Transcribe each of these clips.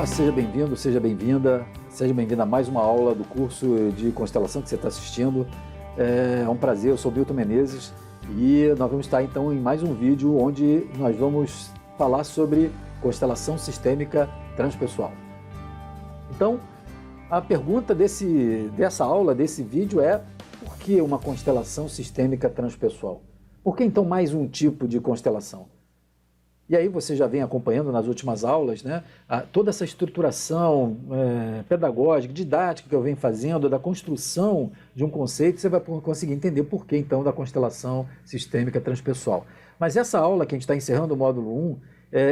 Olá, seja bem-vindo, seja bem-vinda, seja bem-vinda a mais uma aula do curso de constelação que você está assistindo. É um prazer, eu sou Milton Menezes e nós vamos estar então em mais um vídeo onde nós vamos falar sobre constelação sistêmica transpessoal. Então, a pergunta dessa aula, desse vídeo é: por que uma constelação sistêmica transpessoal? Por que então mais um tipo de constelação? E aí você já vem acompanhando nas últimas aulas, né, toda essa estruturação pedagógica, didática que eu venho fazendo, da construção de um conceito, você vai conseguir entender por que então da constelação sistêmica transpessoal. Mas essa aula que a gente está encerrando o módulo 1,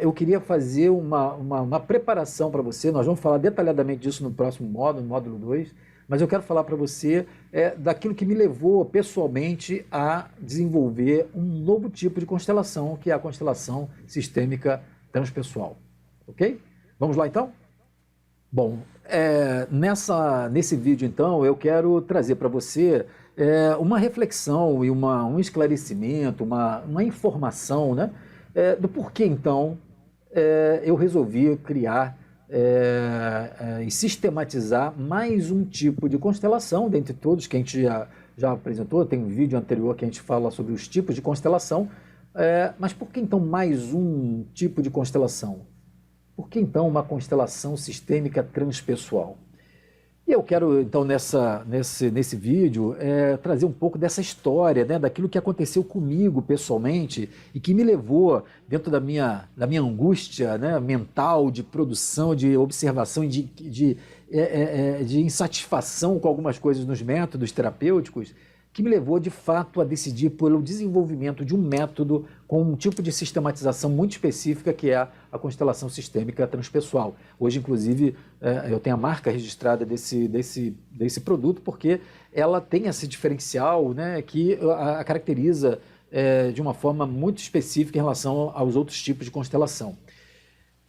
eu queria fazer uma preparação para você. Nós vamos falar detalhadamente disso no próximo módulo, no módulo 2, mas eu quero falar para você daquilo que me levou pessoalmente a desenvolver um novo tipo de constelação, que é a constelação sistêmica transpessoal. Ok? Vamos lá então? Bom, nesse vídeo então eu quero trazer para você uma reflexão e um esclarecimento, uma informação, né, do porquê então eu resolvi criar e sistematizar mais um tipo de constelação, dentre todos que a gente já apresentou. Tem um vídeo anterior que a gente fala sobre os tipos de constelação, mas por que então mais um tipo de constelação? Por que então uma constelação sistêmica transpessoal? E eu quero então nesse vídeo trazer um pouco dessa história, né, daquilo que aconteceu comigo pessoalmente e que me levou, dentro da minha angústia, né, mental, de produção, de observação e de insatisfação com algumas coisas nos métodos terapêuticos, que me levou de fato a decidir pelo desenvolvimento de um método com um tipo de sistematização muito específica, que é a constelação sistêmica transpessoal. Hoje, inclusive, eu tenho a marca registrada desse produto, porque ela tem esse diferencial, né, que a caracteriza de uma forma muito específica em relação aos outros tipos de constelação.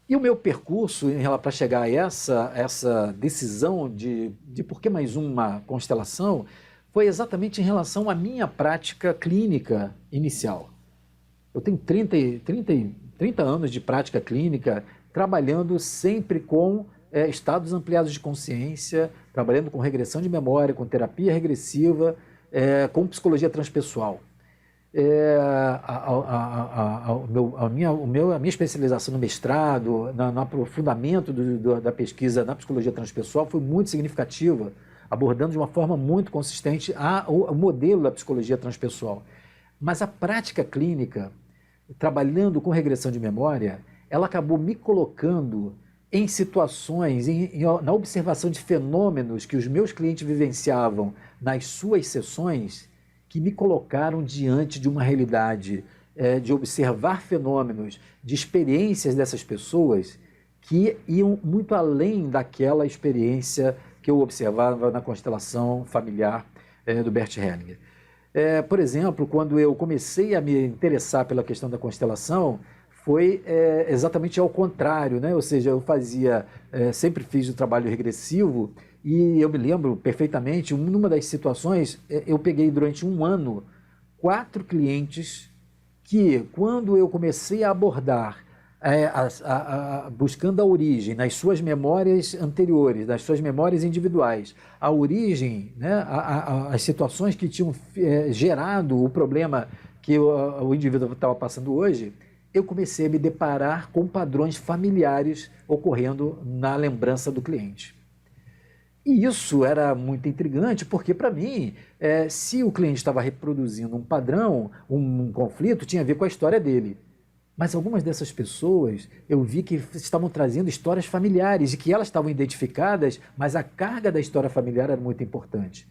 E o meu percurso para chegar a essa decisão de por que mais uma constelação foi exatamente em relação à minha prática clínica inicial. Eu tenho 30 anos de prática clínica, trabalhando sempre com estados ampliados de consciência, trabalhando com regressão de memória, com terapia regressiva, com psicologia transpessoal. A minha especialização no mestrado, no aprofundamento da pesquisa na psicologia transpessoal foi muito significativa, abordando de uma forma muito consistente o modelo da psicologia transpessoal. Mas a prática clínica, trabalhando com regressão de memória, ela acabou me colocando em situações, na observação de fenômenos que os meus clientes vivenciavam nas suas sessões, que me colocaram diante de uma realidade de observar fenômenos, de experiências dessas pessoas que iam muito além daquela experiência que eu observava na constelação familiar do Bert Hellinger. Por exemplo, quando eu comecei a me interessar pela questão da constelação, foi exatamente ao contrário, né? Ou seja, eu sempre fiz o trabalho regressivo e eu me lembro perfeitamente, numa das situações, eu peguei durante um ano 4 clientes que, quando eu comecei a abordar buscando a origem nas suas memórias anteriores, nas suas memórias individuais, a origem, né, as situações que tinham gerado o problema que o indivíduo estava passando hoje, eu comecei a me deparar com padrões familiares ocorrendo na lembrança do cliente. E isso era muito intrigante, porque para mim, se o cliente estava reproduzindo um padrão, um conflito, tinha a ver com a história dele. Mas algumas dessas pessoas, eu vi que estavam trazendo histórias familiares e que elas estavam identificadas, mas a carga da história familiar era muito importante.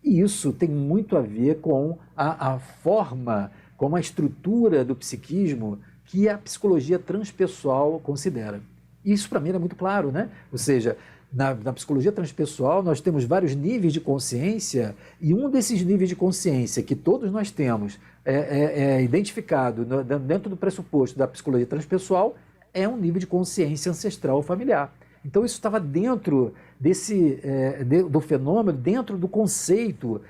E isso tem muito a ver com a forma, com a estrutura do psiquismo que a psicologia transpessoal considera. E isso para mim era muito claro, né? Ou seja, na psicologia transpessoal nós temos vários níveis de consciência, e um desses níveis de consciência que todos nós temos identificado dentro do pressuposto da psicologia transpessoal é um nível de consciência ancestral familiar. Então isso estava dentro do fenômeno, dentro do conceito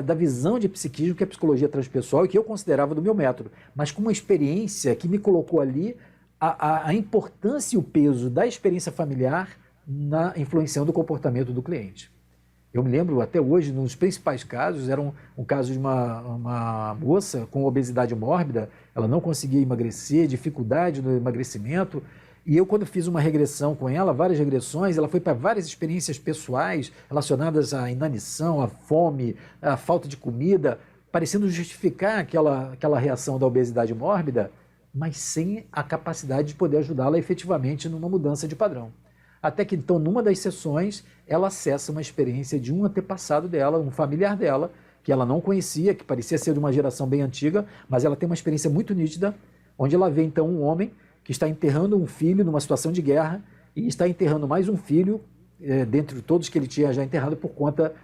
da visão de psiquismo que é a psicologia transpessoal e que eu considerava do meu método, mas com uma experiência que me colocou ali a importância e o peso da experiência familiar na influenciando o comportamento do cliente. Eu me lembro até hoje, nos principais casos, era um caso de uma moça com obesidade mórbida, ela não conseguia emagrecer, dificuldade no emagrecimento, e eu, quando fiz uma regressão com ela, várias regressões, ela foi para várias experiências pessoais relacionadas à inanição, à fome, à falta de comida, parecendo justificar aquela reação da obesidade mórbida, mas sem a capacidade de poder ajudá-la efetivamente numa mudança de padrão. Até que, então, numa das sessões, ela acessa uma experiência de um antepassado dela, um familiar dela, que ela não conhecia, que parecia ser de uma geração bem antiga, mas ela tem uma experiência muito nítida, onde ela vê, então, um homem que está enterrando um filho numa situação de guerra e está enterrando mais um filho, dentre todos que ele tinha já enterrado, por conta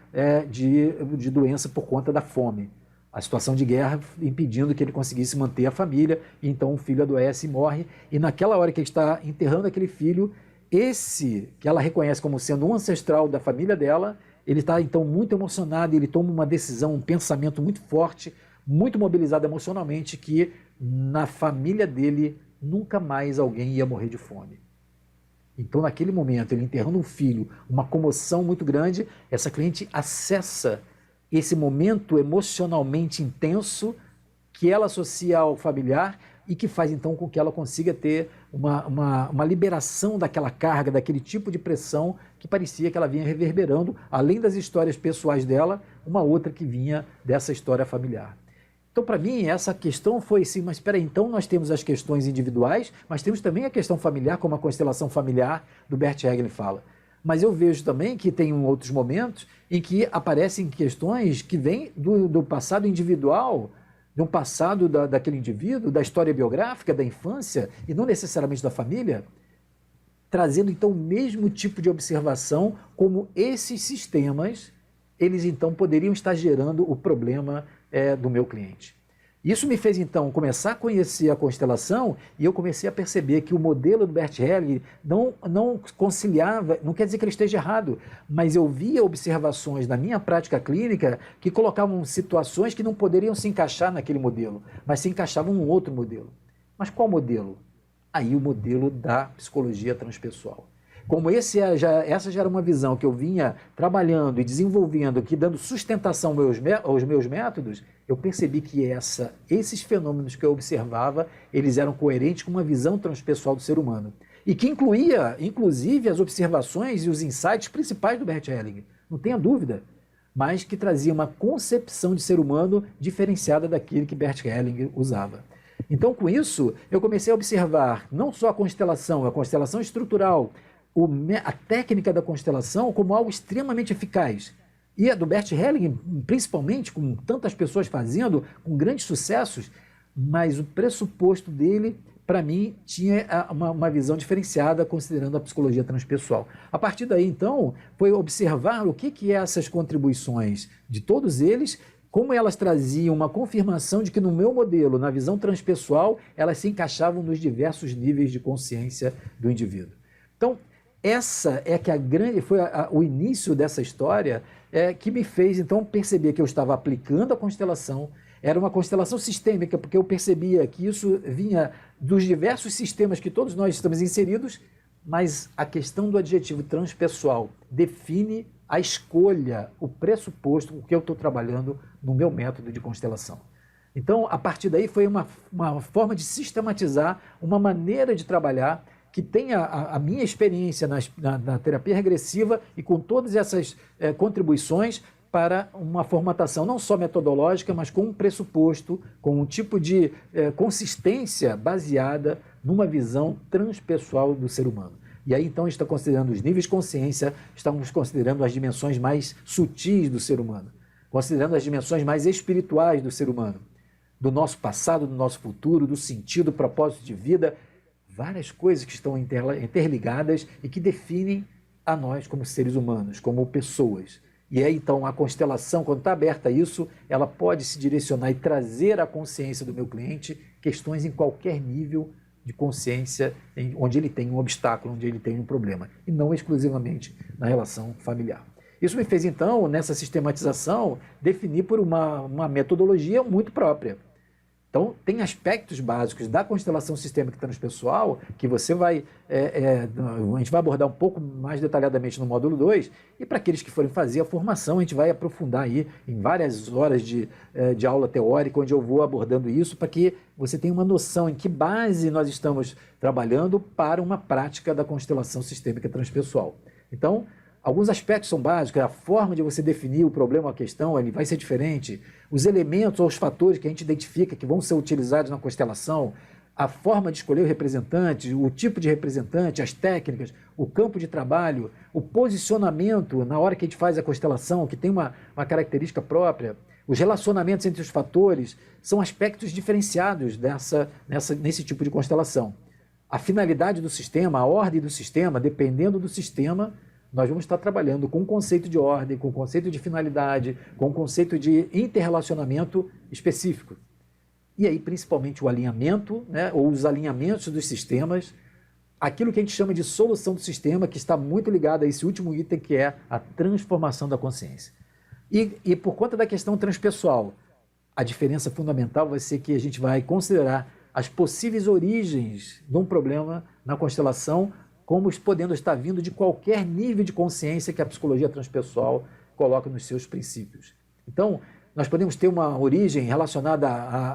de doença, por conta da fome. A situação de guerra impedindo que ele conseguisse manter a família, e então o filho adoece e morre, e naquela hora que ele está enterrando aquele filho, esse que ela reconhece como sendo um ancestral da família dela, ele está então muito emocionado, ele toma uma decisão, um pensamento muito forte, muito mobilizado emocionalmente, que na família dele nunca mais alguém ia morrer de fome. Então, naquele momento, ele enterrando um filho, uma comoção muito grande, essa cliente acessa esse momento emocionalmente intenso que ela associa ao familiar e que faz, então, com que ela consiga ter uma liberação daquela carga, daquele tipo de pressão que parecia que ela vinha reverberando, além das histórias pessoais dela, uma outra que vinha dessa história familiar. Então, para mim, essa questão foi assim, mas espera aí, então nós temos as questões individuais, mas temos também a questão familiar, como a constelação familiar do Bert Hellinger fala. Mas eu vejo também que tem outros momentos em que aparecem questões que vêm do passado individual, de um passado daquele indivíduo, da história biográfica, da infância, e não necessariamente da família, trazendo então o mesmo tipo de observação, como esses sistemas, eles então poderiam estar gerando o problema do meu cliente. Isso me fez então começar a conhecer a constelação, e eu comecei a perceber que o modelo do Bert Hellinger não conciliava, não quer dizer que ele esteja errado, mas eu via observações na minha prática clínica que colocavam situações que não poderiam se encaixar naquele modelo, mas se encaixavam num outro modelo. Mas qual modelo? Aí o modelo da psicologia transpessoal. Como essa já era uma visão que eu vinha trabalhando e desenvolvendo, que dando sustentação aos meus métodos, eu percebi que esses fenômenos que eu observava, eles eram coerentes com uma visão transpessoal do ser humano. E que incluía, inclusive, as observações e os insights principais do Bert Hellinger, não tenha dúvida, mas que trazia uma concepção de ser humano diferenciada daquele que Bert Hellinger usava. Então, com isso, eu comecei a observar não só a constelação estrutural, a técnica da constelação como algo extremamente eficaz. E a do Bert Hellinger, principalmente, com tantas pessoas fazendo, com grandes sucessos, mas o pressuposto dele, para mim, tinha uma visão diferenciada, considerando a psicologia transpessoal. A partir daí, então, foi observar o que essas contribuições de todos eles, como elas traziam uma confirmação de que no meu modelo, na visão transpessoal, elas se encaixavam nos diversos níveis de consciência do indivíduo. Então, essa é que foi o início dessa história que me fez, então, perceber que eu estava aplicando a constelação. Era uma constelação sistêmica, porque eu percebia que isso vinha dos diversos sistemas que todos nós estamos inseridos, mas a questão do adjetivo transpessoal define a escolha, o pressuposto com que eu estou trabalhando no meu método de constelação. Então, a partir daí, foi uma forma de sistematizar, uma maneira de trabalhar que tem a minha experiência na terapia regressiva e com todas essas contribuições para uma formatação não só metodológica, mas com um pressuposto, com um tipo de consistência baseada numa visão transpessoal do ser humano. E aí, então, a gente está considerando os níveis de consciência, estamos considerando as dimensões mais sutis do ser humano, considerando as dimensões mais espirituais do ser humano, do nosso passado, do nosso futuro, do sentido, do propósito de vida, várias coisas que estão interligadas e que definem a nós como seres humanos, como pessoas. E aí, então, a constelação, quando está aberta a isso, ela pode se direcionar e trazer à consciência do meu cliente questões em qualquer nível de consciência, onde ele tem um obstáculo, onde ele tem um problema, e não exclusivamente na relação familiar. Isso me fez, então, nessa sistematização, definir por uma metodologia muito própria. Então, tem aspectos básicos da constelação sistêmica transpessoal que você vai, a gente vai abordar um pouco mais detalhadamente no módulo 2, e para aqueles que forem fazer a formação, a gente vai aprofundar aí em várias horas de aula teórica, onde eu vou abordando isso, para que você tenha uma noção em que base nós estamos trabalhando para uma prática da constelação sistêmica transpessoal. Então, alguns aspectos são básicos, a forma de você definir o problema ou a questão ele vai ser diferente, os elementos ou os fatores que a gente identifica que vão ser utilizados na constelação, a forma de escolher o representante, o tipo de representante, as técnicas, o campo de trabalho, o posicionamento na hora que a gente faz a constelação, que tem uma característica própria, os relacionamentos entre os fatores, são aspectos diferenciados nesse tipo de constelação. A finalidade do sistema, a ordem do sistema, dependendo do sistema, nós vamos estar trabalhando com o conceito de ordem, com o conceito de finalidade, com o conceito de interrelacionamento específico. E aí, principalmente, o alinhamento, né, ou os alinhamentos dos sistemas, aquilo que a gente chama de solução do sistema, que está muito ligado a esse último item, que é a transformação da consciência. E por conta da questão transpessoal, a diferença fundamental vai ser que a gente vai considerar as possíveis origens de um problema na constelação, como podendo estar vindo de qualquer nível de consciência que a psicologia transpessoal coloca nos seus princípios. Então, nós podemos ter uma origem relacionada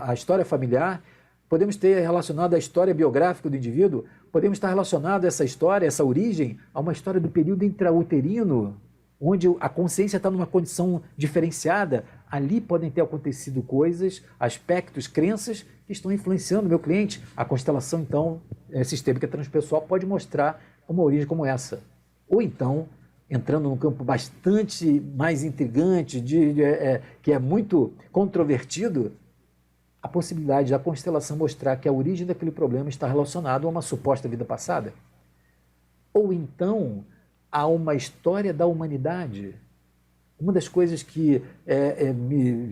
à história familiar, podemos ter relacionada à história biográfica do indivíduo, podemos estar relacionado a essa história, essa origem, a uma história do período intrauterino, onde a consciência está numa condição diferenciada. Ali podem ter acontecido coisas, aspectos, crenças que estão influenciando o meu cliente. A constelação, então, sistêmica transpessoal pode mostrar uma origem como essa. Ou então, entrando num campo bastante mais intrigante, que é muito controvertido, a possibilidade da constelação mostrar que a origem daquele problema está relacionada a uma suposta vida passada. Ou então, a uma história da humanidade. Uma das coisas que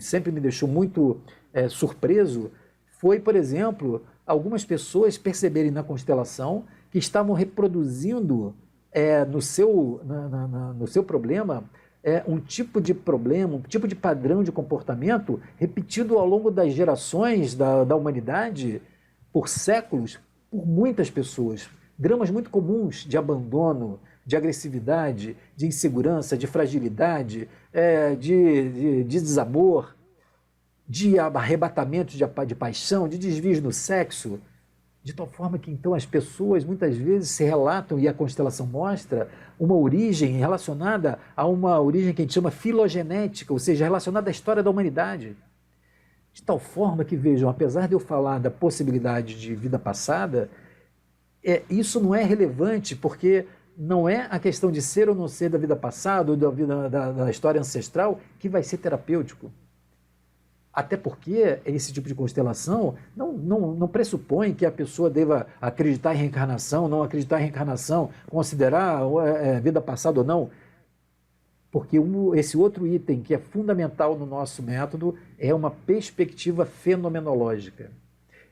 sempre me deixou muito surpreso foi, por exemplo, algumas pessoas perceberem na constelação que estavam reproduzindo no seu problema um tipo de problema, um tipo de padrão de comportamento repetido ao longo das gerações da humanidade, por séculos, por muitas pessoas. Dramas muito comuns de abandono, de agressividade, de insegurança, de fragilidade, de desamor, de arrebatamento de paixão, de desvios no sexo, de tal forma que então as pessoas muitas vezes se relatam, e a constelação mostra, uma origem relacionada a uma origem que a gente chama filogenética, ou seja, relacionada à história da humanidade. De tal forma que, vejam, apesar de eu falar da possibilidade de vida passada, isso não é relevante, porque não é a questão de ser ou não ser da vida passada ou da história ancestral que vai ser terapêutico. Até porque esse tipo de constelação não pressupõe que a pessoa deva acreditar em reencarnação, não acreditar em reencarnação, considerar vida passada ou não. Porque esse outro item que é fundamental no nosso método é uma perspectiva fenomenológica.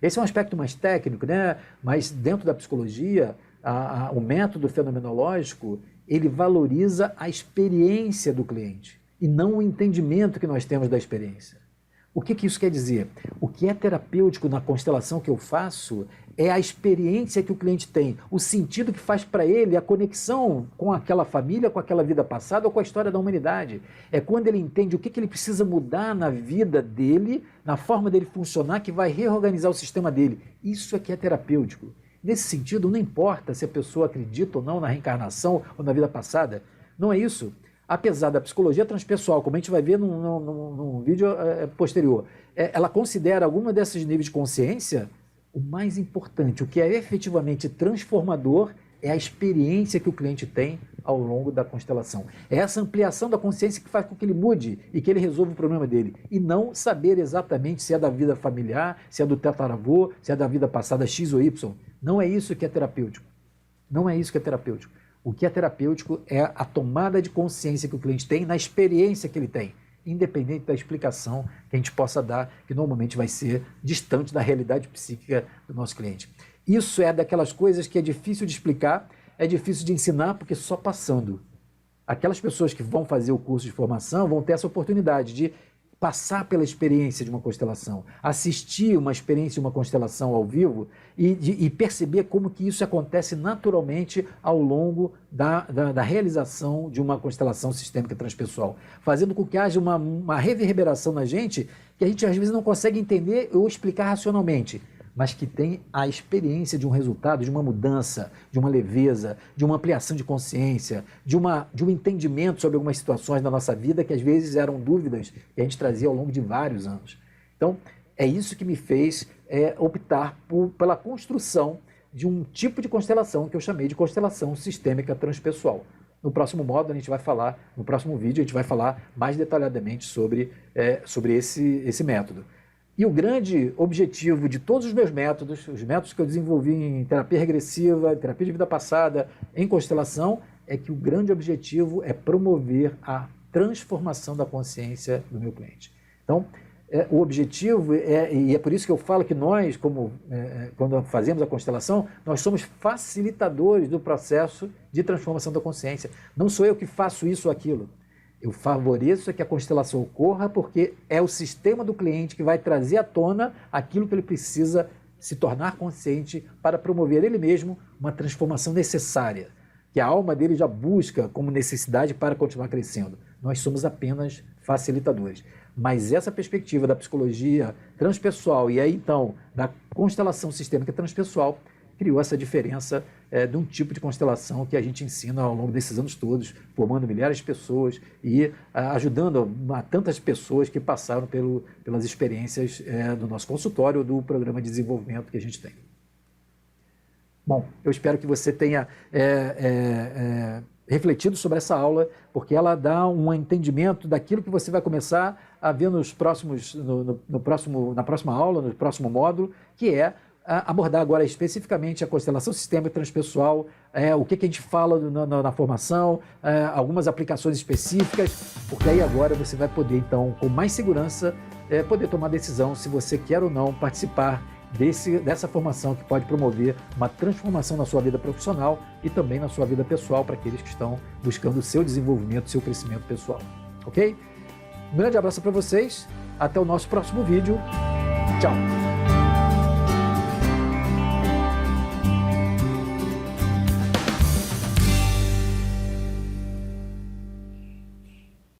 Esse é um aspecto mais técnico, né? Mas dentro da psicologia, o método fenomenológico, ele valoriza a experiência do cliente e não o entendimento que nós temos da experiência. O que isso quer dizer? O que é terapêutico na constelação que eu faço é a experiência que o cliente tem, o sentido que faz para ele a conexão com aquela família, com aquela vida passada ou com a história da humanidade. É quando ele entende o que ele precisa mudar na vida dele, na forma dele funcionar, que vai reorganizar o sistema dele. Isso é que é terapêutico. Nesse sentido, não importa se a pessoa acredita ou não na reencarnação ou na vida passada. Não é isso. Apesar da psicologia transpessoal, como a gente vai ver num vídeo posterior, ela considera alguma desses níveis de consciência, o mais importante, o que é efetivamente transformador, é a experiência que o cliente tem ao longo da constelação. É essa ampliação da consciência que faz com que ele mude e que ele resolva o problema dele. E não saber exatamente se é da vida familiar, se é do tataravô, se é da vida passada X ou Y. Não é isso que é terapêutico. Não é isso que é terapêutico. O que é terapêutico é a tomada de consciência que o cliente tem na experiência que ele tem, independente da explicação que a gente possa dar, que normalmente vai ser distante da realidade psíquica do nosso cliente. Isso é daquelas coisas que é difícil de explicar, é difícil de ensinar, porque só passando. Aquelas pessoas que vão fazer o curso de formação vão ter essa oportunidade de passar pela experiência de uma constelação, assistir uma experiência de uma constelação ao vivo e perceber como que isso acontece naturalmente ao longo da realização de uma constelação sistêmica transpessoal, fazendo com que haja uma reverberação na gente que a gente às vezes não consegue entender ou explicar racionalmente, mas que tem a experiência de um resultado, de uma mudança, de uma leveza, de uma ampliação de consciência, de um entendimento sobre algumas situações da nossa vida que às vezes eram dúvidas que a gente trazia ao longo de vários anos. Então, é isso que me fez optar pela construção de um tipo de constelação que eu chamei de constelação sistêmica transpessoal. No próximo módulo, no próximo vídeo, a gente vai falar mais detalhadamente sobre esse método. E o grande objetivo de todos os meus métodos, os métodos que eu desenvolvi em terapia regressiva, terapia de vida passada, em constelação, é que o grande objetivo é promover a transformação da consciência do meu cliente. Então, o objetivo, e é por isso que eu falo que nós, quando fazemos a constelação, nós somos facilitadores do processo de transformação da consciência. Não sou eu que faço isso ou aquilo. Eu favoreço que a constelação ocorra porque é o sistema do cliente que vai trazer à tona aquilo que ele precisa se tornar consciente para promover ele mesmo uma transformação necessária, que a alma dele já busca como necessidade para continuar crescendo. Nós somos apenas facilitadores. Mas essa perspectiva da psicologia transpessoal e aí então da constelação sistêmica transpessoal criou essa diferença de um tipo de constelação que a gente ensina ao longo desses anos todos, formando milhares de pessoas e ajudando a tantas pessoas que passaram pelas experiências do nosso consultório, do programa de desenvolvimento que a gente tem. Bom, eu espero que você tenha refletido sobre essa aula, porque ela dá um entendimento daquilo que você vai começar a ver na próxima aula, no próximo módulo, que é abordar agora especificamente a constelação sistêmica transpessoal, o que a gente fala na formação, algumas aplicações específicas, porque aí agora você vai poder, então, com mais segurança, poder tomar decisão se você quer ou não participar dessa formação que pode promover uma transformação na sua vida profissional e também na sua vida pessoal para aqueles que estão buscando o seu desenvolvimento, o seu crescimento pessoal. Ok? Um grande abraço para vocês, até o nosso próximo vídeo. Tchau!